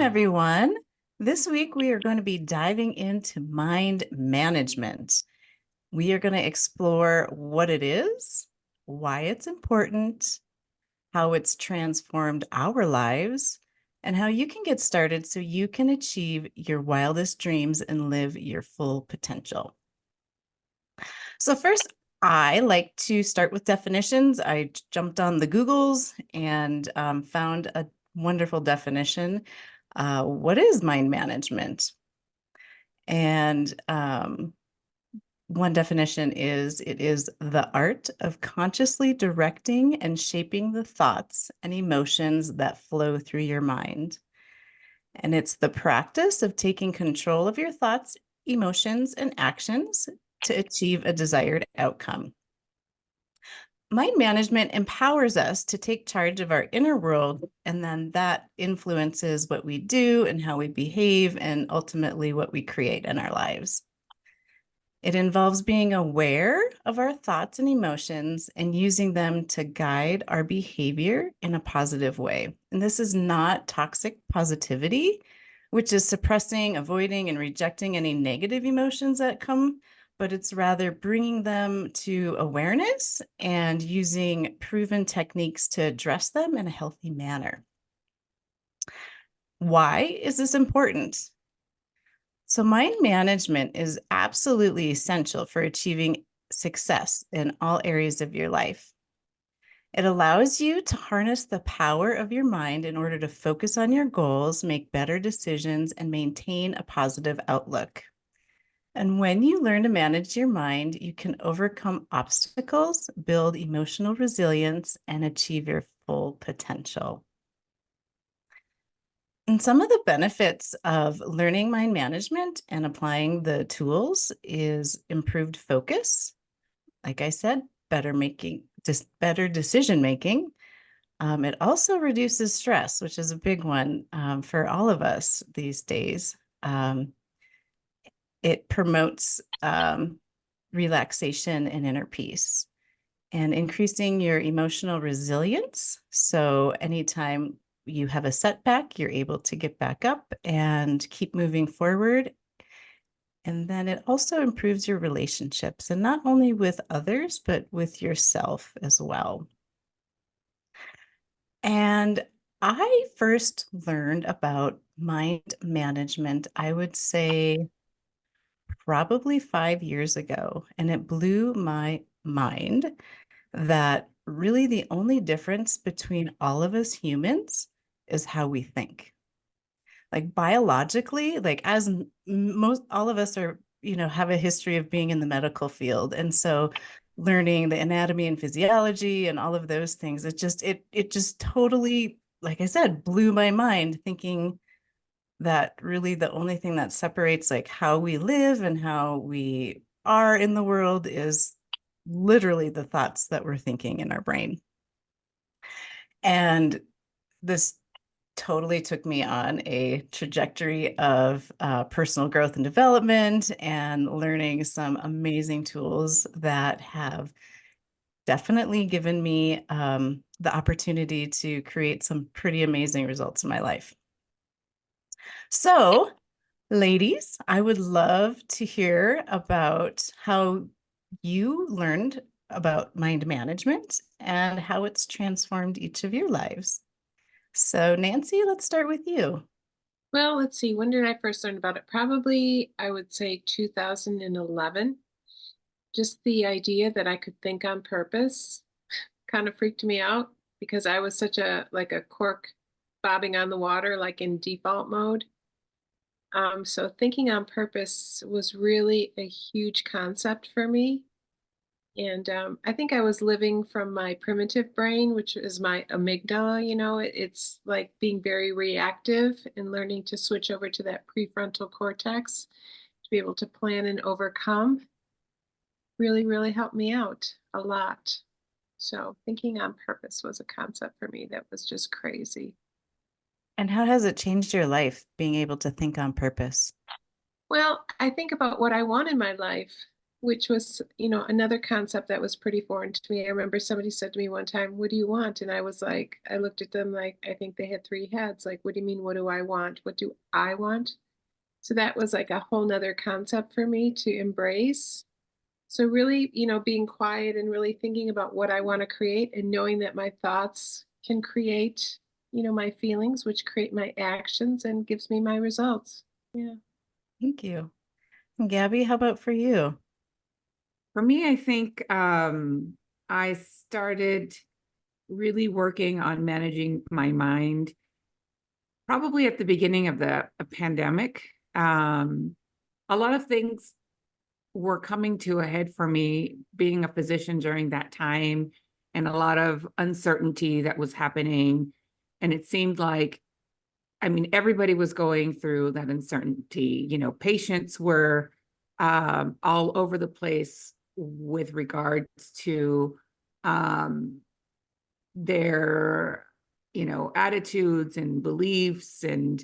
everyone. This week, we are going to be diving into mind management. We are going to explore what it is, why it's important, how it's transformed our lives, and how you can get started so you can achieve your wildest dreams and live your full potential. So, first, I like to start with definitions. I jumped on the Googles and found a wonderful definition. What is mind management? And one definition is it is the art of consciously directing and shaping the thoughts and emotions that flow through your mind. And it's the practice of taking control of your thoughts, emotions, and actions to achieve a desired outcome. Mind management empowers us to take charge of our inner world, and then that influences what we do and how we behave, and ultimately what we create in our lives. It involves being aware of our thoughts and emotions and using them to guide our behavior in a positive way. And this is not toxic positivity, which is suppressing, avoiding, and rejecting any negative emotions that come, but it's rather bringing them to awareness and using proven techniques to address them in a healthy manner. Why is this important? So, mind management is absolutely essential for achieving success in all areas of your life. It allows you to harness the power of your mind in order to focus on your goals, make better decisions, and maintain a positive outlook. And when you learn to manage your mind, you can overcome obstacles, build emotional resilience, and achieve your full potential. And some of the benefits of learning mind management and applying the tools is improved focus. Like I said, better decision making. It also reduces stress, which is a big one for all of us these days. It promotes relaxation and inner peace and increasing your emotional resilience. So anytime you have a setback, you're able to get back up and keep moving forward. And then it also improves your relationships, and not only with others, but with yourself as well. And I first learned about mind management, I would say probably 5 years ago, and it blew my mind that really the only difference between all of us humans is how we think. Like biologically, like as most all of us are, have a history of being in the medical field. And so learning the anatomy and physiology and all of those things, it just totally, like I said, blew my mind thinking that really the only thing that separates like how we live and how we are in the world is literally the thoughts that we're thinking in our brain. And this totally took me on a trajectory of personal growth and development and learning some amazing tools that have definitely given me the opportunity to create some pretty amazing results in my life. So, ladies, I would love to hear about how you learned about mind management and how it's transformed each of your lives. So, Nancy, let's start with you. Well, let's see. When did I first learn about it? Probably, I would say 2011. Just the idea that I could think on purpose kind of freaked me out because I was such a cork bobbing on the water, like in default mode. So thinking on purpose was really a huge concept for me. And I think I was living from my primitive brain, which is my amygdala. It's like being very reactive and learning to switch over to that prefrontal cortex to be able to plan and overcome really, really helped me out a lot. So thinking on purpose was a concept for me that was just crazy. And how has it changed your life being able to think on purpose? Well, I think about what I want in my life. which was, another concept that was pretty foreign to me. I remember somebody said to me one time, "What do you want?" And I was like, I looked at them like, I think they had three heads. Like, what do you mean, what do I want? What do I want? So that was like a whole nother concept for me to embrace. So really, being quiet and really thinking about what I want to create and knowing that my thoughts can create, my feelings, which create my actions and gives me my results. Yeah. Thank you. And Gabby, how about for you? For me, I think I started really working on managing my mind probably at the beginning of the pandemic. Um, a lot of things were coming to a head for me being a physician during that time, and a lot of uncertainty that was happening. And it seemed like, I mean, everybody was going through that uncertainty. You know, patients were all over the place with regards to um, their, attitudes and beliefs, and,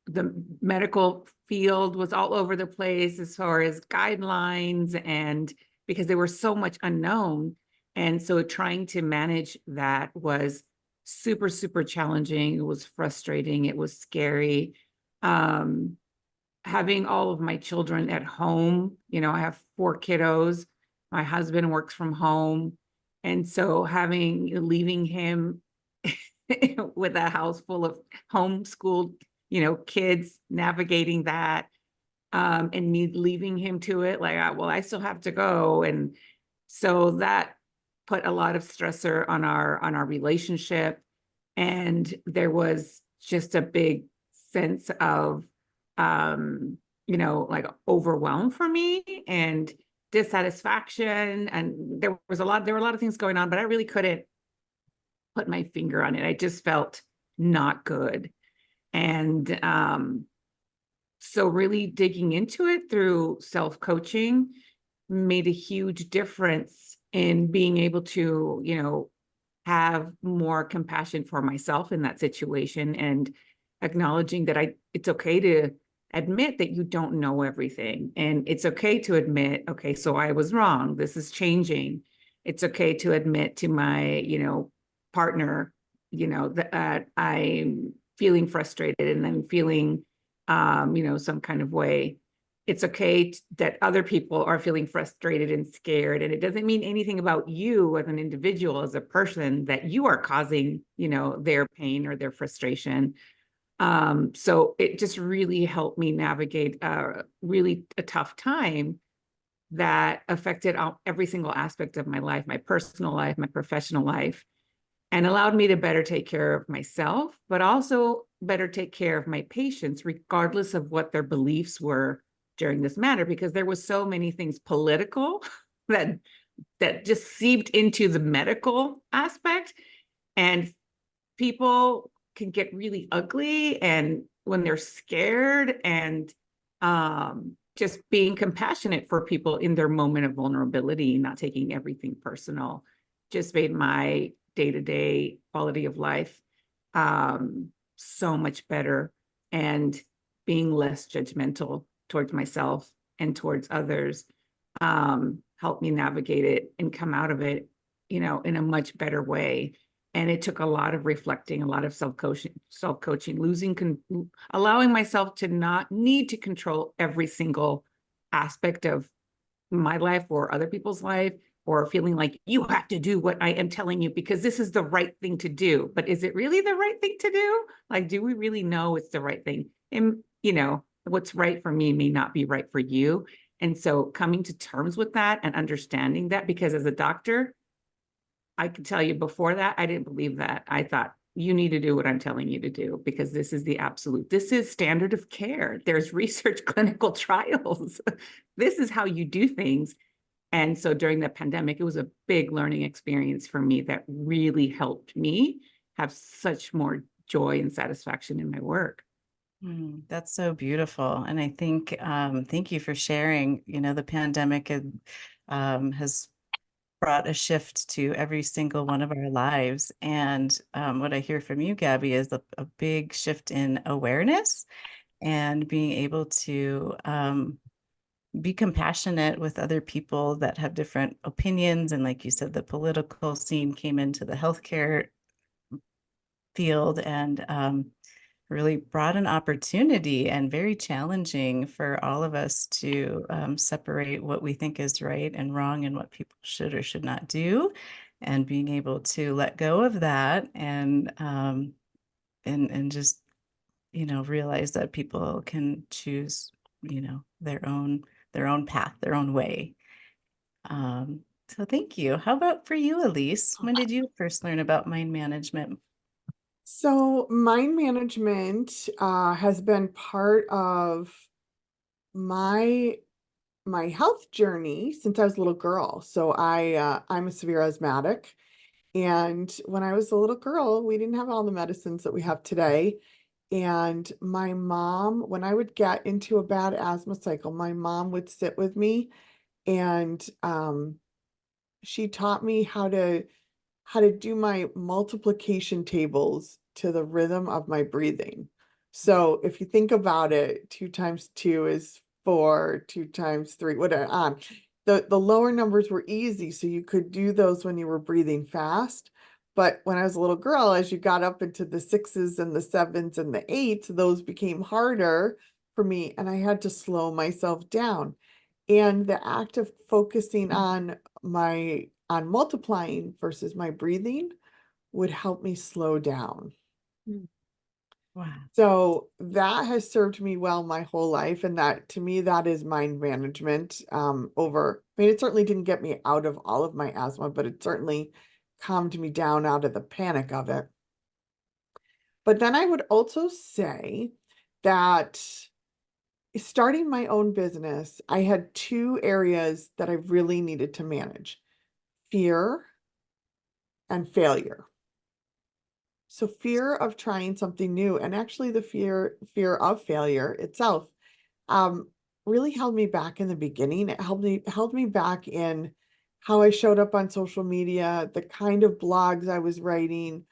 the medical field was all over the place as far as guidelines, and because there was so much unknown. And so trying to manage that was super, super challenging. It was frustrating. It was scary. Um, Having all of my children at home, I have four kiddos. My husband works from home. And so leaving him with a house full of homeschooled, kids, navigating that, and me leaving him to it, like, well, I still have to go. And so that put a lot of stressor on our relationship. And there was just a big sense of, like, overwhelm for me, and dissatisfaction. And there were a lot of things going on, but I really couldn't put my finger on it. I just felt not good. And so really digging into it through self-coaching made a huge difference in being able to, have more compassion for myself in that situation, and acknowledging that it's okay to admit that you don't know everything. And it's okay to admit, okay, so I was wrong. This is changing. It's okay to admit to my, partner, that I'm feeling frustrated and I'm feeling, some kind of way. It's okay that other people are feeling frustrated and scared. And it doesn't mean anything about you as an individual, as a person, that you are causing, their pain or their frustration. So it just really helped me navigate really a tough time that affected every single aspect of my life, my personal life, my professional life, and allowed me to better take care of myself, but also better take care of my patients, regardless of what their beliefs were during this matter, because there was so many things political that just seeped into the medical aspect. And people can get really ugly and when they're scared, and just being compassionate for people in their moment of vulnerability, not taking everything personal, just made my day-to-day quality of life so much better, and being less judgmental towards myself and towards others helped me navigate it and come out of it, in a much better way. And it took a lot of reflecting, a lot of self-coaching, allowing myself to not need to control every single aspect of my life or other people's life, or feeling like you have to do what I am telling you because this is the right thing to do. But is it really the right thing to do? Like, do we really know it's the right thing? And, what's right for me may not be right for you. And so coming to terms with that and understanding that, because as a doctor, I can tell you before that, I didn't believe that. I thought, you need to do what I'm telling you to do because this is the absolute, this is standard of care. There's research, clinical trials. This is how you do things. And so during the pandemic, it was a big learning experience for me that really helped me have such more joy and satisfaction in my work. That's so beautiful. And I think, thank you for sharing. The pandemic has brought a shift to every single one of our lives. And what I hear from you, Gabby, is a big shift in awareness and being able to be compassionate with other people that have different opinions. And like you said, the political scene came into the healthcare field and really brought an opportunity, and very challenging for all of us to separate what we think is right and wrong and what people should or should not do, and being able to let go of that and just realize that people can choose their own path, their own way. So thank you. How about for you, Elise? When did you first learn about mind management? So mind management has been part of my my health journey since I was a little girl. So I'm a severe asthmatic, and when I was a little girl, we didn't have all the medicines that we have today. And my mom, when I would get into a bad asthma cycle, my mom would sit with me, and she taught me how to do my multiplication tables to the rhythm of my breathing. So if you think about it, 2 times 2 is 4, 2 times 3, whatever. The lower numbers were easy, so you could do those when you were breathing fast. But when I was a little girl, as you got up into the 6s and the 7s and the 8s, those became harder for me, and I had to slow myself down. And the act of focusing on multiplying versus my breathing would help me slow down. Wow. So that has served me well my whole life. And that, to me, that is mind management. It certainly didn't get me out of all of my asthma, but it certainly calmed me down out of the panic of it. But then I would also say that starting my own business, I had 2 areas that I really needed to manage: fear and failure. So fear of trying something new, and actually the fear of failure itself, um, really held me back in the beginning. It held me back in how I showed up on social media, the kind of blogs I was writing,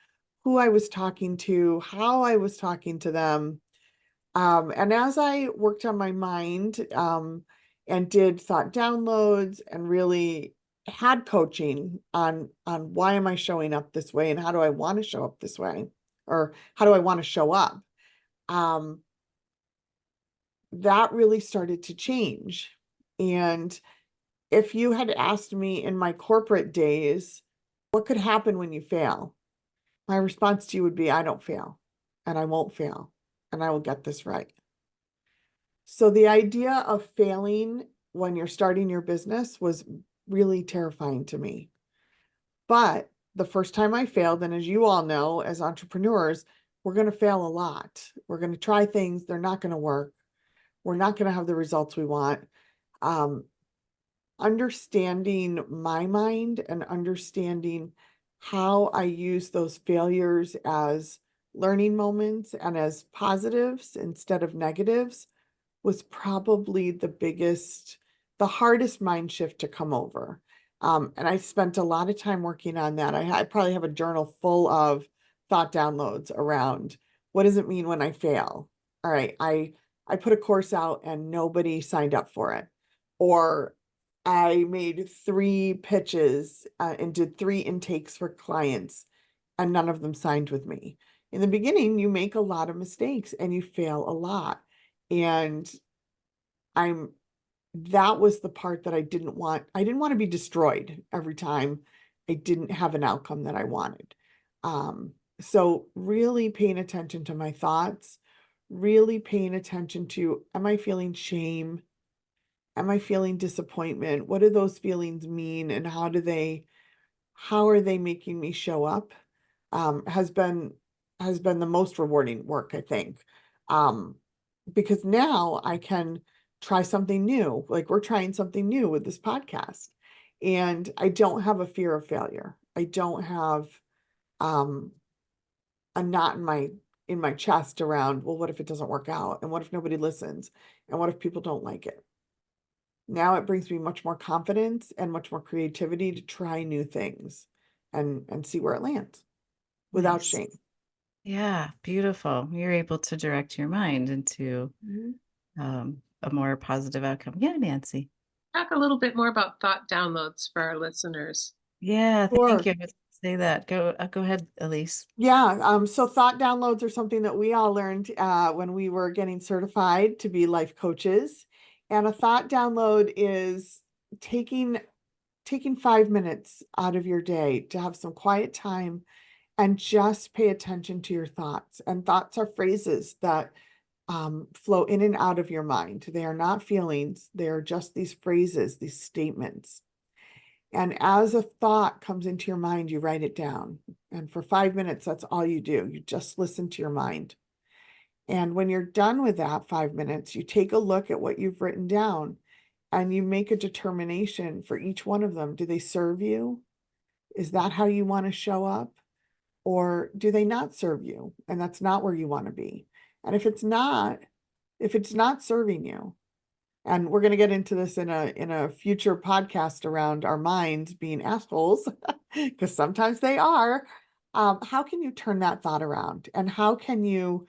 who I was talking to, how I was talking to them. And as I worked on my mind, and did thought downloads and really had coaching on why am I showing up this way and how do I want to show up this way, or how do I want to show up, um, that really started to change. And if you had asked me in my corporate days, what could happen when you fail? My response to you would be, I don't fail, and I won't fail, and I will get this right. So the idea of failing when you're starting your business was really terrifying to me. But the first time I failed, and as you all know, as entrepreneurs, we're going to fail a lot. We're going to try things, they're not going to work. We're not going to have the results we want. Um, Understanding my mind and understanding how I use those failures as learning moments and as positives instead of negatives was probably the hardest mind shift to come over. And I spent a lot of time working on that. I probably have a journal full of thought downloads around what does it mean when I fail? All right, I put a course out and nobody signed up for it. Or I made 3 pitches and did 3 intakes for clients and none of them signed with me. In the beginning, you make a lot of mistakes and you fail a lot. And I'm that was the part that I didn't want. I didn't want to be destroyed every time I didn't have an outcome that I wanted. So really paying attention to my thoughts, really paying attention to, am I feeling shame? Am I feeling disappointment? What do those feelings mean? And how are they making me show up? Has been the most rewarding work, I think. Um, because now I can try something new. Like we're trying something new with this podcast. And I don't have a fear of failure. I don't have um a knot in my chest around, well, what if it doesn't work out? And what if nobody listens? And what if people don't like it? Now it brings me much more confidence and much more creativity to try new things and see where it lands without Nice. shame. Yeah, beautiful. You're able to direct your mind into Mhm. a more positive outcome. Yeah, Nancy. Talk a little bit more about thought downloads for our listeners. Yeah, thank Sure. you. I was gonna say that. Go ahead, Elise. Yeah, so thought downloads are something that we all learned when we were getting certified to be life coaches. And a thought download is taking 5 minutes out of your day to have some quiet time and just pay attention to your thoughts. And thoughts are phrases that flow in and out of your mind. They are not feelings, they are just these phrases, these statements. And as a thought comes into your mind, you write it down. And for 5 minutes, that's all you do. You just listen to your mind. And when you're done with that 5 minutes, you take a look at what you've written down and you make a determination for each one of them. Do they serve you? Is that how you want to show up? Or do they not serve you? And that's not where you want to be. And if it's not serving you, and we're going to get into this in a future podcast around our minds being assholes, because sometimes they are. How can you turn that thought around? And how can you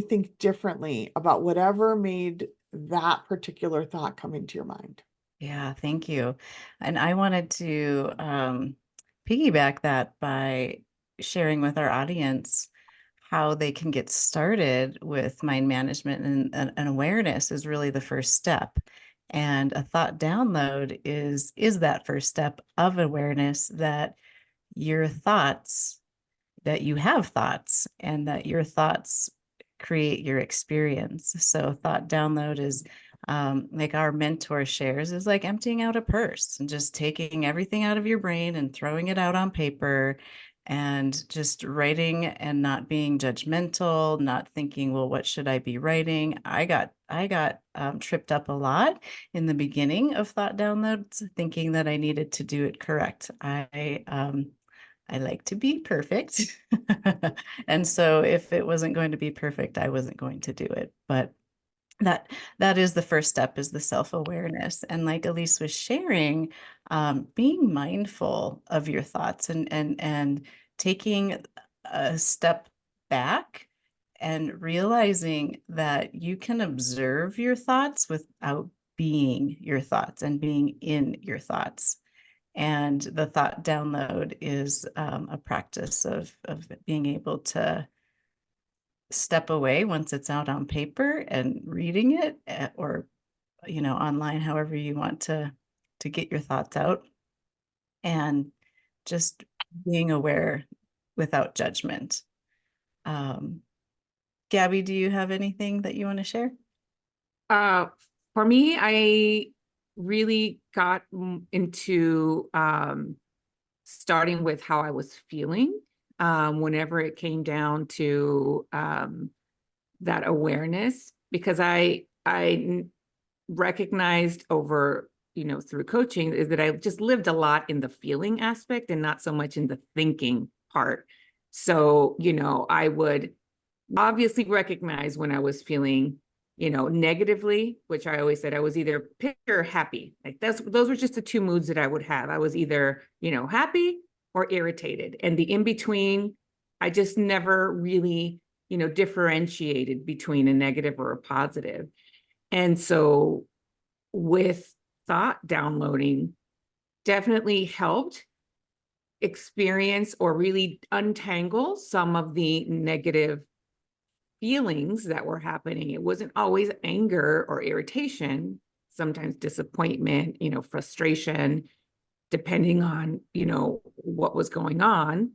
think differently about whatever made that particular thought come into your mind? Yeah, thank you. And I wanted to piggyback that by sharing with our audience how they can get started with mind management, and awareness is really the first step. And a thought download is that first step of awareness, that your thoughts, that you have thoughts, and that your thoughts create your experience. So thought download is like our mentor shares, is like emptying out a purse and just taking everything out of your brain and throwing it out on paper and just writing and not being judgmental, not thinking, well, what should I be writing? I got tripped up a lot in the beginning of thought downloads, thinking that I needed to do it correct. I like to be perfect. And so if it wasn't going to be perfect, I wasn't going to do it. But that is the first step, is the self-awareness. And like Elise was sharing, being mindful of your thoughts, and taking a step back and realizing that you can observe your thoughts without being your thoughts and being in your thoughts. And the thought download is a practice of being able to step away once it's out on paper and reading it, or online, however you want to get your thoughts out, and just being aware without judgment. Um, Gabby, do you have anything that you want to share? For me, I really got into starting with how I was feeling whenever it came down to that awareness, because I recognized over, through coaching, is that I just lived a lot in the feeling aspect and not so much in the thinking part. So, I would obviously recognize when I was feeling, negatively, which I always said I was either pissed or happy. Like those were just the two moods that I would have. I was either, happy or irritated. And the in between, I just never really, differentiated between a negative or a positive. And so with thought downloading, definitely helped experience or really untangle some of the negative feelings that were happening. It wasn't always anger or irritation, sometimes disappointment, frustration, depending on, what was going on,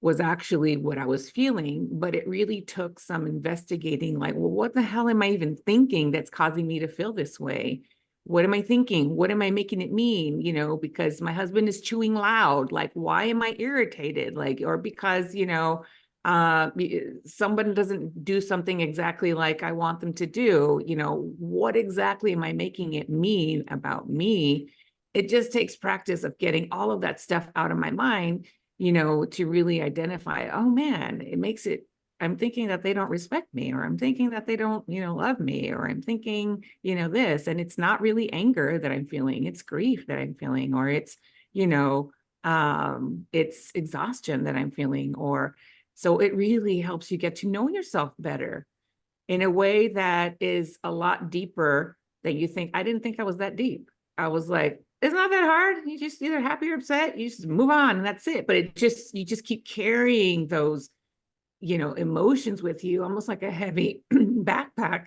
was actually what I was feeling. But it really took some investigating, like, well, what the hell am I even thinking that's causing me to feel this way? What am I thinking? What am I making it mean? Because my husband is chewing loud. Like, why am I irritated? Like, or because, someone doesn't do something exactly like I want them to do, what exactly am I making it mean about me? It just takes practice of getting all of that stuff out of my mind, to really identify, oh man, I'm thinking that they don't respect me, or I'm thinking that they don't, love me, or I'm thinking, this, and it's not really anger that I'm feeling, it's grief that I'm feeling, or it's, it's exhaustion that I'm feeling, or so it really helps you get to know yourself better. in a way that is a lot deeper than you think. I didn't think I was that deep. I was like, it's not that hard. You just either happy or upset. You just move on and that's it. But you just keep carrying those, emotions with you, almost like a heavy backpack.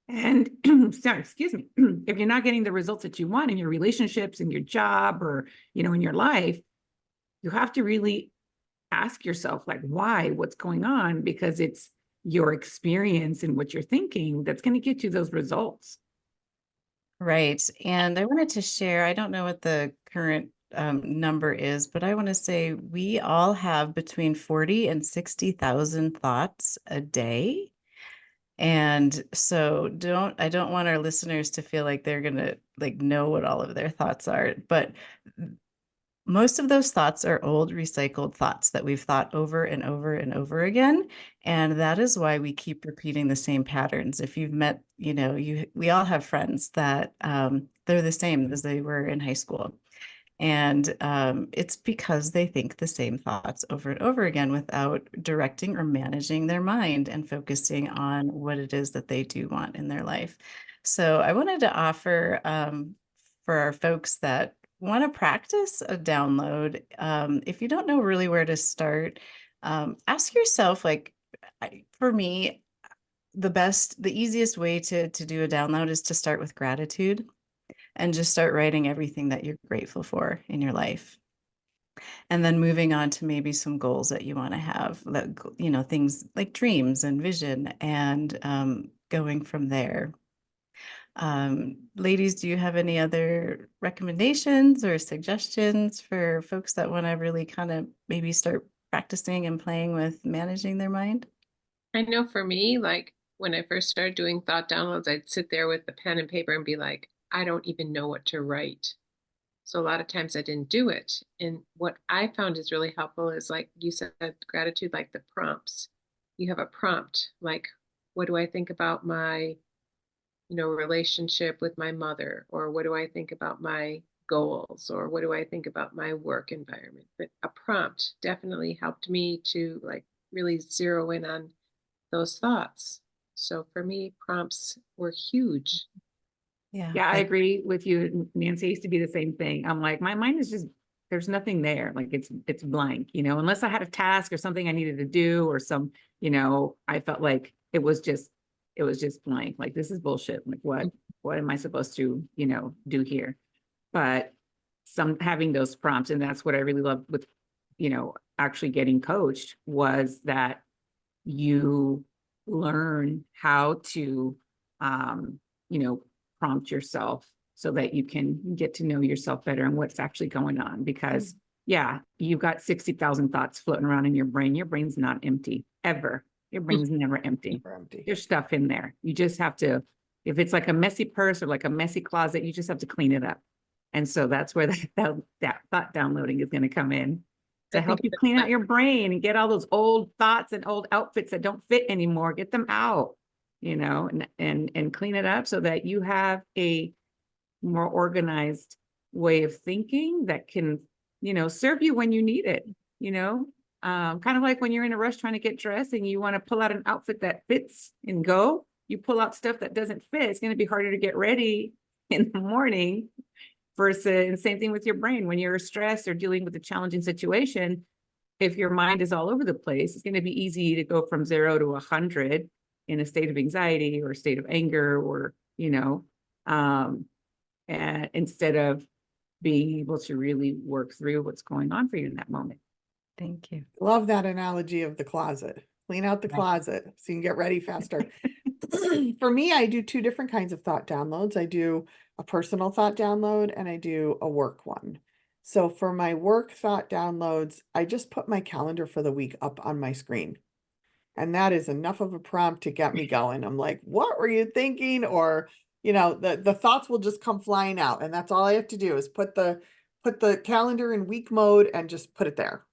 And sorry, excuse me, if you're not getting the results that you want in your relationships, in your job, or, in your life, you have to really ask yourself, like, why, what's going on? Because it's your experience and what you're thinking that's going to get you those results. Right. And I wanted to share, I don't know what the current number is, but I want to say we all have between 40 and 60,000 thoughts a day. And so I don't want our listeners to feel like they're going to like know what all of their thoughts are, but most of those thoughts are old recycled thoughts that we've thought over and over and over again. And that is why we keep repeating the same patterns. If you've met, we all have friends that they're the same as they were in high school. And it's because they think the same thoughts over and over again without directing or managing their mind and focusing on what it is that they do want in their life. So I wanted to offer for our folks that want to practice a download, if you don't know really where to start, ask yourself, like, for me, the easiest way to do a download is to start with gratitude and just start writing everything that you're grateful for in your life. And then moving on to maybe some goals that you want to have, that, things like dreams and vision, and going from there. Ladies, do you have any other recommendations or suggestions for folks that want to really kind of maybe start practicing and playing with managing their mind? I know for me, like when I first started doing thought downloads, I'd sit there with the pen and paper and be like, I don't even know what to write. So a lot of times I didn't do it. And what I found is really helpful is, like you said, gratitude, like the prompts. You have a prompt, like, what do I think about my, relationship with my mother? Or what do I think about my goals? Or what do I think about my work environment? But a prompt definitely helped me to like really zero in on those thoughts. So for me, prompts were huge. Yeah, Yeah, I agree with you, Nancy. I used to be the same thing. I'm like, my mind is just, there's nothing there. Like it's blank, unless I had a task or something I needed to do or some, I felt like it was just blank. Like, this is bullshit. Like, what am I supposed to, do here? But having those prompts, and that's what I really loved with, actually getting coached, was that you learn how to, you know, prompt yourself so that you can get to know yourself better and what's actually going on. Because yeah, you've got 60,000 thoughts floating around in your brain. Your brain's not empty ever. Your brain's never empty. Never empty. There's stuff in there. You just have to, if it's like a messy purse or like a messy closet, you just have to clean it up. And so that's where that thought downloading is going to come in, I to think help you clean out your brain and get all those old thoughts and old outfits that don't fit anymore, get them out, and clean it up so that you have a more organized way of thinking that can, serve you when you need it, kind of like when you're in a rush trying to get dressed and you want to pull out an outfit that fits and go, you pull out stuff that doesn't fit. It's going to be harder to get ready in the morning. Versus, same thing with your brain. When you're stressed or dealing with a challenging situation, if your mind is all over the place, it's going to be easy to go from 0 to 100 in a state of anxiety or a state of anger, or, and instead of being able to really work through what's going on for you in that moment. Thank you. Love that analogy of the closet. Clean out the Right. closet so you can get ready faster. For me, I do two different kinds of thought downloads. I do a personal thought download and I do a work one. So for my work thought downloads, I just put my calendar for the week up on my screen. And that is enough of a prompt to get me going. I'm like, what were you thinking? Or, the thoughts will just come flying out. And that's all I have to do is put the calendar in week mode and just put it there.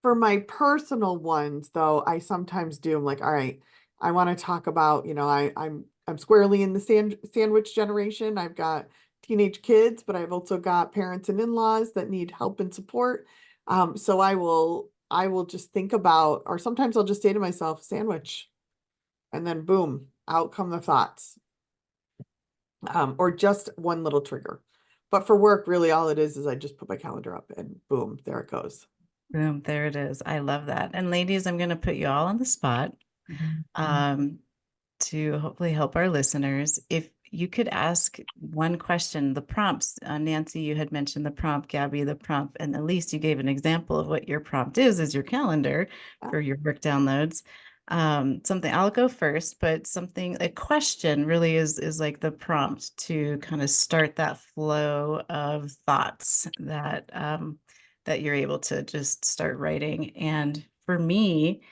For my personal ones, though, I sometimes do. I'm like, all right, I want to talk about, I'm squarely in the sandwich generation. I've got teenage kids, but I've also got parents and in-laws that need help and support. So I will just think about, or sometimes I'll just say to myself, sandwich. And then boom, out come the thoughts. Or just one little trigger. But for work, really all it is I just put my calendar up and boom, there it goes. Boom, there it is. I love that. And ladies, I'm going to put you all on the spot to hopefully help our listeners. If you could ask one question, the prompts, Nancy, you had mentioned the prompt, Gabby, the prompt, and at least you gave an example of what your prompt is your calendar for your work downloads. Something I'll go first, but a question really is like the prompt to kind of start that flow of thoughts that that you're able to just start writing. And for me,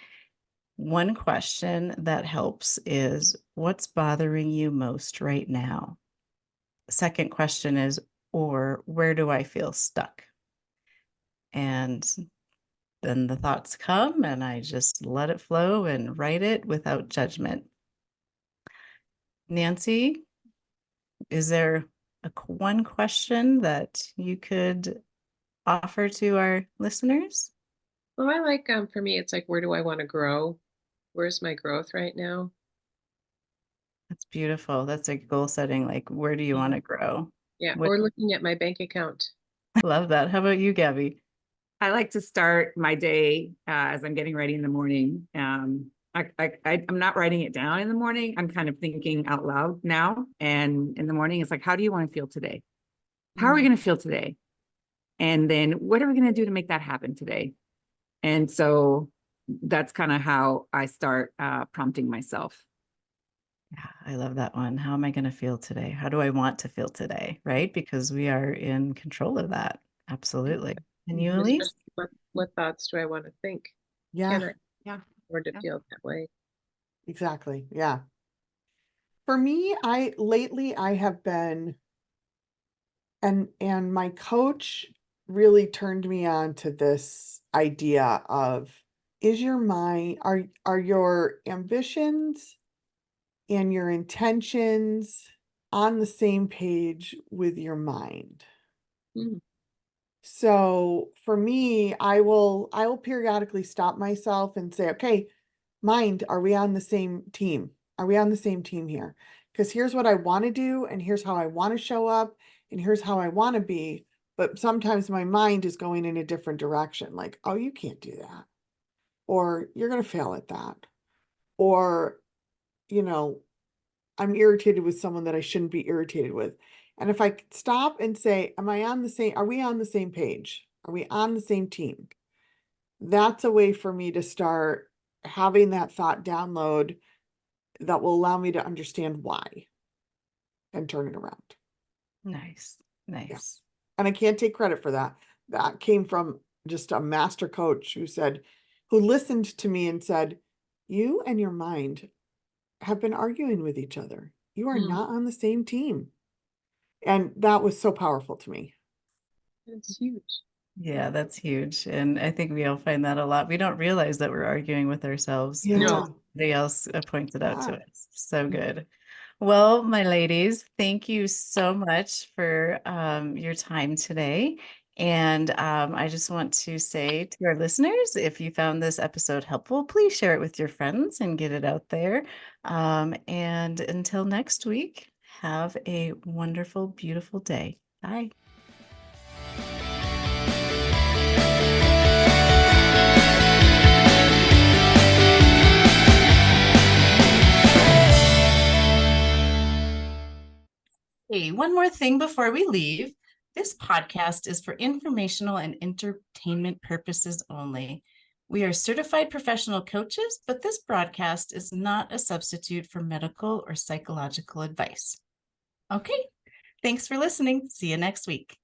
one question that helps is, what's bothering you most right now? Second question is, or where do I feel stuck? And then the thoughts come and I just let it flow and write it without judgment. Nancy, is there one question that you could offer to our listeners? Well, I like, for me, it's like, where do I want to grow? Where's my growth right now? That's beautiful. That's a goal setting. Like, where do you want to grow? Yeah. What, Or looking at my bank account. love that. How about you, Gabby? I like to start my day as I'm getting ready in the morning. I'm not writing it down in the morning. I'm kind of thinking out loud now. And in the morning, it's like, how do you want to feel today? How are we going to feel today? And then what are we going to do to make that happen today? And so that's kind of how I start prompting myself. Yeah, I love that one. How am I going to feel today? How do I want to feel today? Right? Because we are in control of that. Absolutely. And you, Elise? Especially what thoughts do I want to think? Yeah, Can I afford to feel that way? exactly. Yeah. For me, lately I have been, and my coach really turned me on to this idea of, is your mind, are your ambitions and your intentions on the same page with your mind? Mm. So for me, I will periodically stop myself and say, okay, mind, are we on the same team? Are we on the same team here? Because here's what I want to do, and here's how I want to show up, and here's how I want to be. But sometimes my mind is going in a different direction, like, oh, you can't do that. Or you're going to fail at that. Or, you know, I'm irritated with someone that I shouldn't be irritated with. And if I could stop and say, are we on the same page? Are we on the same team? That's a way for me to start having that thought download that will allow me to understand why and turn it around. Nice. Nice. And I can't take credit for that. That came from just a master coach who listened to me and said, you and your mind have been arguing with each other. You are not on the same team. And that was so powerful to me. It's huge. Yeah, that's huge. And I think we all find that a lot. We don't realize that we're arguing with ourselves Yeah. until somebody else points it out to us. So good. Well, my ladies, thank you so much for your time today. And I just want to say to our listeners, if you found this episode helpful, please share it with your friends and get it out there. And until next week, have a wonderful, beautiful day. Bye. Hey, one more thing before we leave. This podcast is for informational and entertainment purposes only. We are certified professional coaches, but this broadcast is not a substitute for medical or psychological advice. Okay, thanks for listening. See you next week.